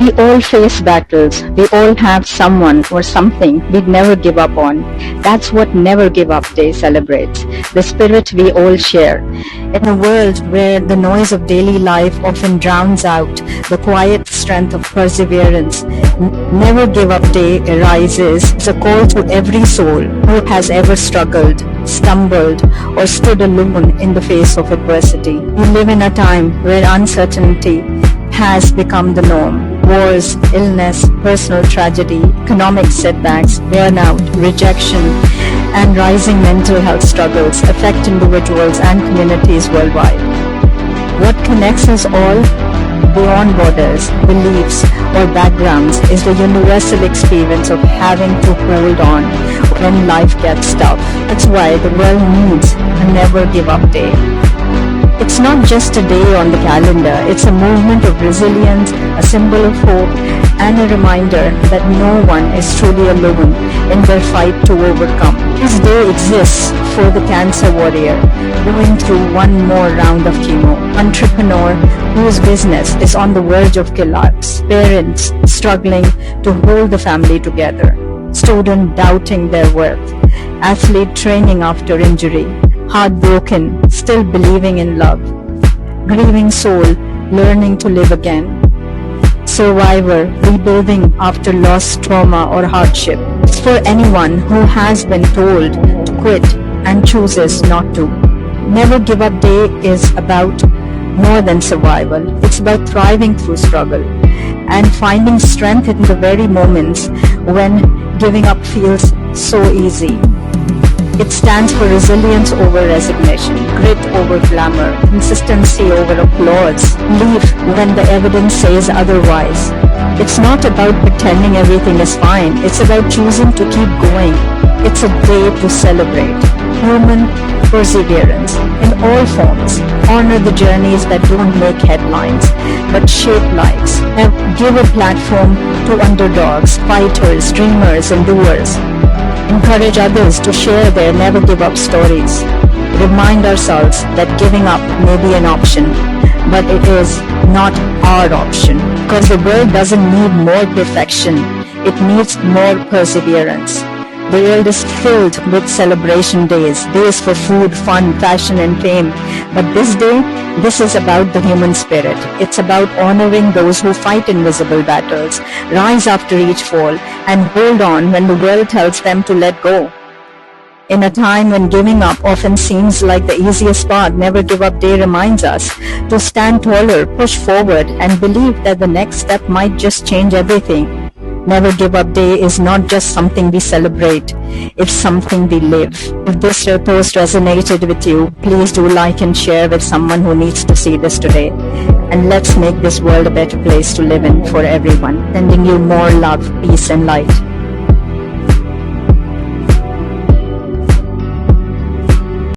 We all face battles. We all have someone or something we'd never give up on. That's what Never Give Up Day celebrates, the spirit we all share. In a world where the noise of daily life often drowns out the quiet strength of perseverance, Never Give Up Day arises as a call to every soul who has ever struggled, stumbled, or stood alone in the face of adversity. We live in a time where uncertainty has become the norm. Wars, illness, personal tragedy, economic setbacks, burnout, rejection, and rising mental health struggles affect individuals and communities worldwide. What connects us all, beyond borders, beliefs, or backgrounds, is the universal experience of having to hold on when life gets tough. That's why the world needs a Never Give Up Day. It's not just a day on the calendar, it's a movement of resilience, a symbol of hope, and a reminder that no one is truly alone in their fight to overcome. This day exists for the cancer warrior going through one more round of chemo, entrepreneur whose business is on the verge of collapse, parents struggling to hold the family together, student doubting their worth, athlete training after injury, heartbroken, still believing in love, grieving soul, learning to live again, survivor, rebuilding after loss, trauma, or hardship. It's for anyone who has been told to quit and chooses not to. Never Give Up Day is about more than survival. It's about thriving through struggle and finding strength in the very moments when giving up feels so easy. It stands for resilience over resignation, grit over glamour, consistency over applause, belief when the evidence says otherwise. It's not about pretending everything is fine, it's about choosing to keep going. It's a day to celebrate human perseverance in all forms. Honor the journeys that don't make headlines, but shape lives. And give a platform to underdogs, fighters, dreamers, and doers. Encourage others to share their never give up stories. Remind ourselves that giving up may be an option, but it is not our option, because the world doesn't need more perfection, it needs more perseverance. The world is filled with celebration days, days for food, fun, fashion, and fame. But this day, this is about the human spirit. It's about honoring those who fight invisible battles, rise after each fall, and hold on when the world tells them to let go. In a time when giving up often seems like the easiest path, Never Give Up Day reminds us to stand taller, push forward, and believe that the next step might just change everything. Never Give Up Day is not just something we celebrate, it's something we live. If this post resonated with you, please do like and share with someone who needs to see this today. And let's make this world a better place to live in for everyone. Sending you more love, peace, and light.